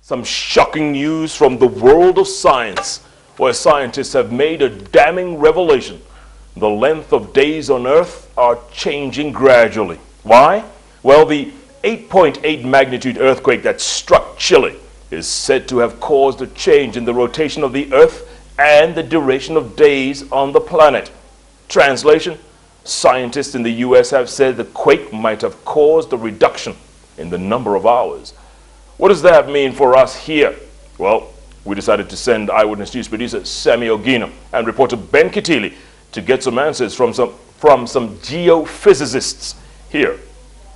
Some shocking news from the world of science, where scientists have made a damning revelation. The length of days on Earth are changing gradually. Why? Well, the 8.8 magnitude earthquake that struck Chile is said to have caused a change in the rotation of the Earth and the duration of days on the planet. Translation: scientists in the US have said the quake might have caused a reduction in the number of hours. What does that mean for us here? Well, we decided to send Eyewitness News producer Sammy Ogino and reporter Ben Kitili to get some answers from some geophysicists here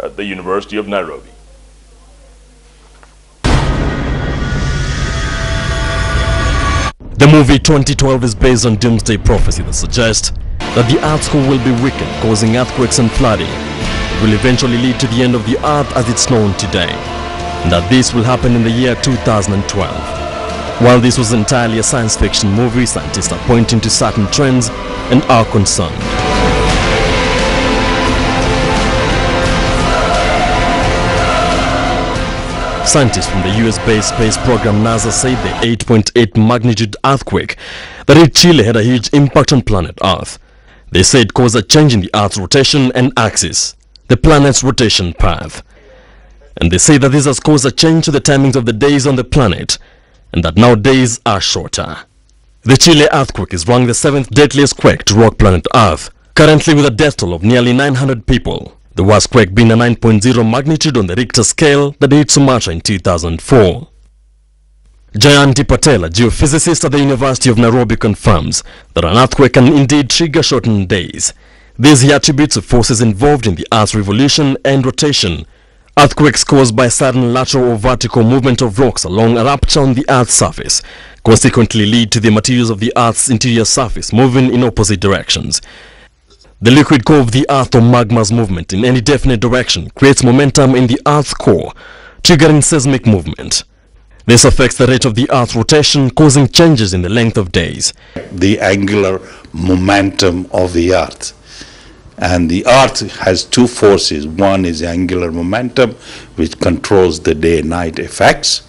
at the University of Nairobi. The movie 2012 is based on doomsday prophecy that suggests that the Earth's core will be weakened, causing earthquakes and flooding. It will eventually lead to the end of the Earth as it's known today, and that this will happen in the year 2012. While this was entirely a science fiction movie, scientists are pointing to certain trends and are concerned. Scientists from the US-based space program NASA say the 8.8 magnitude earthquake that hit Chile had a huge impact on planet Earth. They say it caused a change in the Earth's rotation and axis, the planet's rotation path. And they say that this has caused a change to the timings of the days on the planet, and that now days are shorter. The Chile earthquake is ranked the 7th deadliest quake to rock planet Earth, currently with a death toll of nearly 900 people, the worst quake being a 9.0 magnitude on the Richter scale that hit Sumatra in 2004. Jayanti Patel, a geophysicist at the University of Nairobi, confirms that an earthquake can indeed trigger shortened days. This he attributes to forces involved in the Earth's revolution and rotation. Earthquakes caused by sudden lateral or vertical movement of rocks along a rupture on the Earth's surface consequently lead to the materials of the Earth's interior surface moving in opposite directions. The liquid core of the Earth or magma's movement in any definite direction creates momentum in the Earth's core, triggering seismic movement. This affects the rate of the Earth's rotation, causing changes in the length of days. The angular momentum of the Earth. And the Earth has two forces. One is angular momentum, which controls the day-night effects.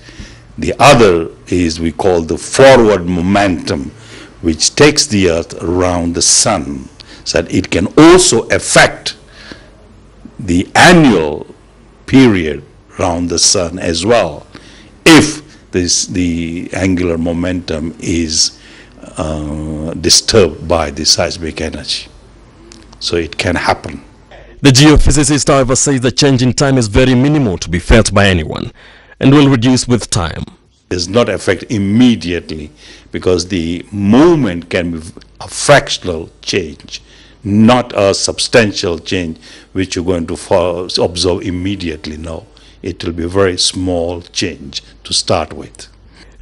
The other is we call the forward momentum, which takes the Earth around the sun, so that it can also affect the annual period around the sun as well, if the angular momentum is disturbed by the seismic energy. So it can happen. The geophysicist, however, says the change in time is very minimal to be felt by anyone and will reduce with time. It does not affect immediately because the movement can be a fractional change, not a substantial change which you're going to observe immediately. No, it will be a very small change to start with.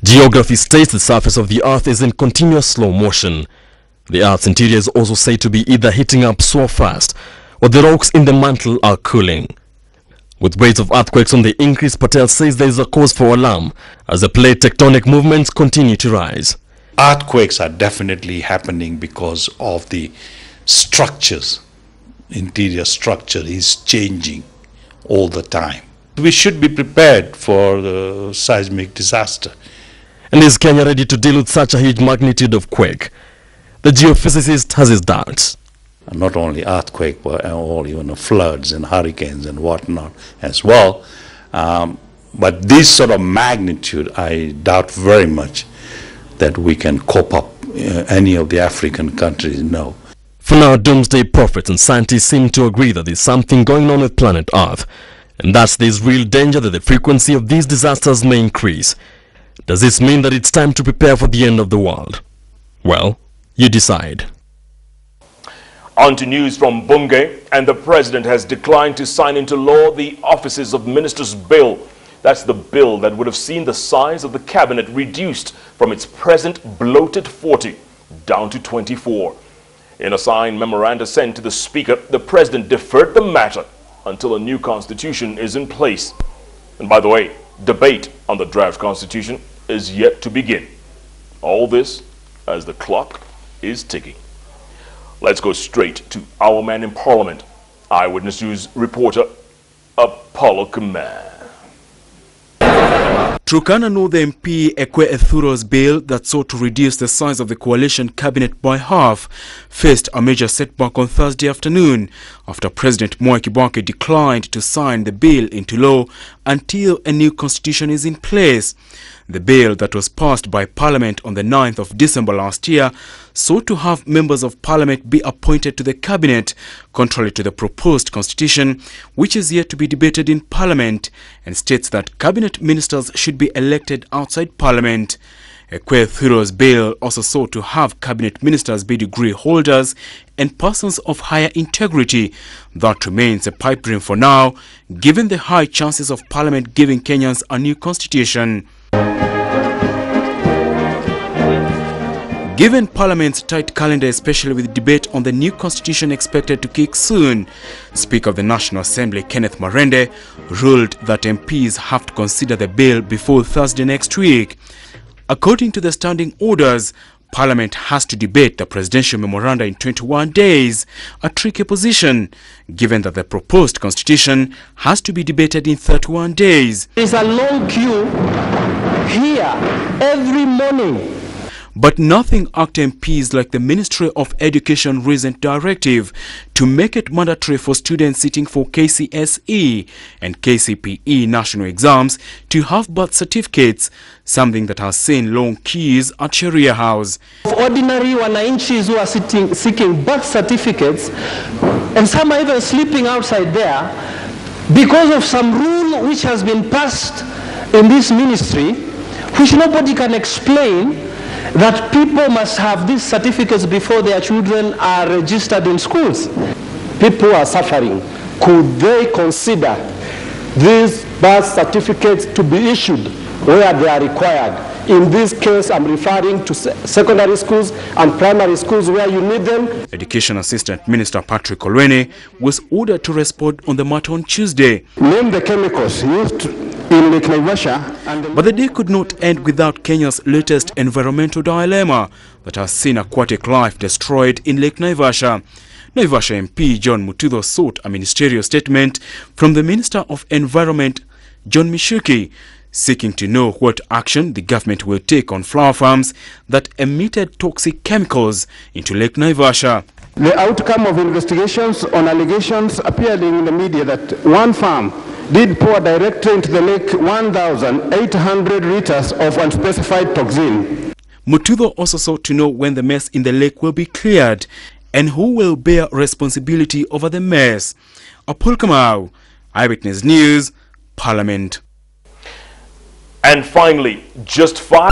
Geography states the surface of the Earth is in continuous slow motion. The Earth's interior is also said to be either heating up so fast or the rocks in the mantle are cooling. With rates of earthquakes on the increase, Patel says there is a cause for alarm as the plate tectonic movements continue to rise. Earthquakes are definitely happening because of the structures. Interior structure is changing all the time. We should be prepared for the seismic disaster. And is Kenya ready to deal with such a huge magnitude of quake? The geophysicist has his doubts. Not only earthquake, but even floods and hurricanes and whatnot as well. But this sort of magnitude, I doubt very much that we can cope up any of the African countries, no. For now, doomsday prophets and scientists seem to agree that there's something going on with planet Earth, and thus there's real danger that the frequency of these disasters may increase. Does this mean that it's time to prepare for the end of the world? Well, you decide. On to news from Bunge, and the president has declined to sign into law the Offices of Ministers Bill. That's the bill that would have seen the size of the cabinet reduced from its present bloated 40 down to 24. In a signed memoranda sent to the Speaker, the president deferred the matter until a new constitution is in place. And by the way, debate on the draft constitution is yet to begin. All this as the clock is ticking. Let's go straight to our man in Parliament, Eyewitness News reporter Apollo Kaman. Turkana North MP Ekwe Ethuro's bill that sought to reduce the size of the coalition cabinet by half faced a major setback on Thursday afternoon after President Mwai Kibaki declined to sign the bill into law until a new constitution is in place. The bill that was passed by Parliament on the 9th of December last year sought to have members of Parliament be appointed to the cabinet, contrary to the proposed constitution, which is yet to be debated in Parliament, and states that cabinet ministers should be elected outside Parliament. Ekwe Ethuro's bill also sought to have cabinet ministers be degree holders and persons of higher integrity. That remains a pipe dream for now, given the high chances of Parliament giving Kenyans a new constitution. Given Parliament's tight calendar, especially with debate on the new constitution expected to kick soon, Speaker of the National Assembly Kenneth Marende ruled that MPs have to consider the bill before Thursday next week. According to the standing orders, Parliament has to debate the presidential memoranda in 21 days, a tricky position, given that the proposed constitution has to be debated in 31 days. There's a long queue here every morning. But nothing asked MPs like the Ministry of Education recent directive to make it mandatory for students sitting for KCSE and KCPE national exams to have birth certificates, something that has seen long queues at Sharia House. Ordinary wananchis who are seeking birth certificates, and some are even sleeping outside there because of some rule which has been passed in this ministry, which nobody can explain, that people must have these certificates before their children are registered in schools. People are suffering. Could they consider these birth certificates to be issued where they are required? In this case, I'm referring to secondary schools and primary schools where you need them. Education Assistant Minister Patrick Olwene was ordered to respond on the matter on Tuesday. Name the chemicals used in Lake Naivasha. But the day could not end without Kenya's latest environmental dilemma that has seen aquatic life destroyed in Lake Naivasha. Naivasha MP John Mutudho sought a ministerial statement from the Minister of Environment, John Mishuki, seeking to know what action the government will take on flower farms that emitted toxic chemicals into Lake Naivasha. The outcome of investigations on allegations appearing in the media that one farm did pour directly into the lake 1,800 liters of unspecified toxin. Mutudho also sought to know when the mess in the lake will be cleared and who will bear responsibility over the mess. Apol Kamau, Eyewitness News, Parliament. And finally, just 5